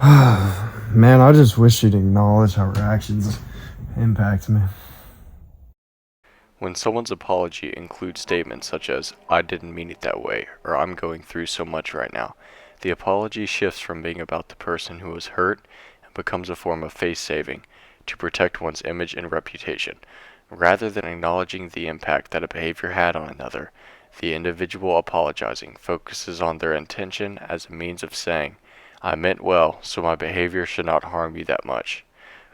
Man, I just wish you'd acknowledge how her actions impact me. When someone's apology includes statements such as, I didn't mean it that way, or I'm going through so much right now, the apology shifts from being about the person who was hurt and becomes a form of face saving to protect one's image and reputation. Rather than acknowledging the impact that a behavior had on another, the individual apologizing focuses on their intention as a means of saying, I meant well, so my behavior should not harm you that much.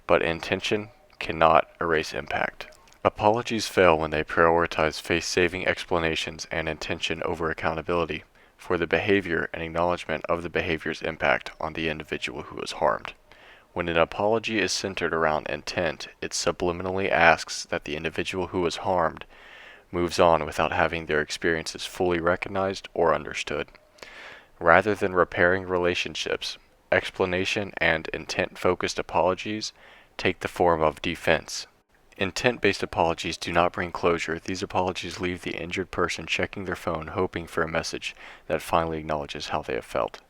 But intention cannot erase impact. Apologies fail when they prioritize face-saving explanations and intention over accountability for the behavior and acknowledgement of the behavior's impact on the individual who was harmed. When an apology is centered around intent, it subliminally asks that the individual who was harmed moves on without having their experiences fully recognized or understood. Rather than repairing relationships, explanation and intent-focused apologies take the form of defense. Intent-based apologies do not bring closure. These apologies leave the injured person checking their phone hoping for a message that finally acknowledges how they have felt.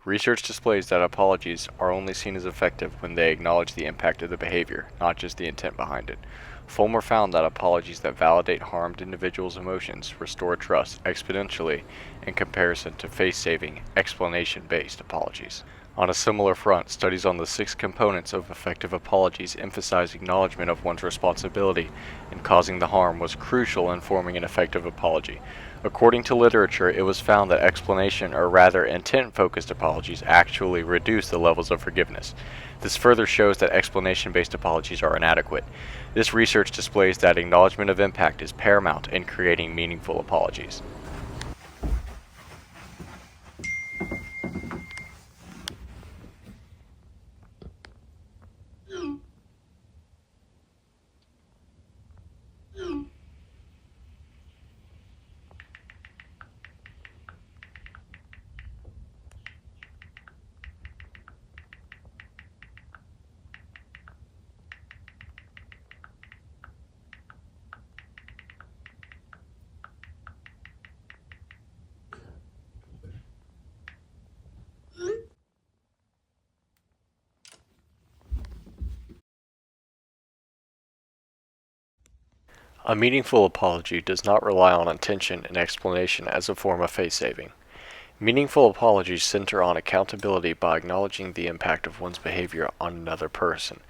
Research displays that apologies are only seen as effective when they acknowledge the impact of the behavior, not just the intent behind it. Fulmer found that apologies that validate harmed individuals' emotions restore trust exponentially in comparison to face-saving, explanation-based apologies. On a similar front, studies on the 6 components of effective apologies emphasize acknowledgement of one's responsibility in causing the harm was crucial in forming an effective apology. According to literature, it was found that explanation, or rather intent-focused apologies, actually reduce the levels of forgiveness. This further shows that explanation-based apologies are inadequate. This research displays that acknowledgement of impact is paramount in creating meaningful apologies. A meaningful apology does not rely on intention and explanation as a form of face-saving. Meaningful apologies center on accountability by acknowledging the impact of one's behavior on another person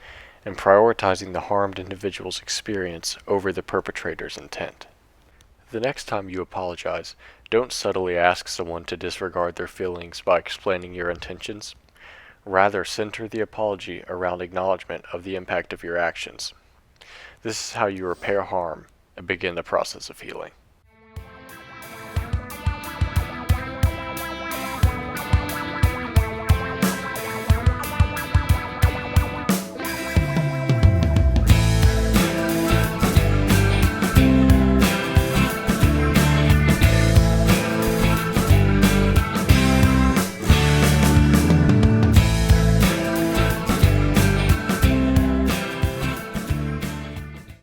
and prioritizing the harmed individual's experience over the perpetrator's intent. The next time you apologize, don't subtly ask someone to disregard their feelings by explaining your intentions. Rather, center the apology around acknowledgement of the impact of your actions. This is how you repair harm and begin the process of healing.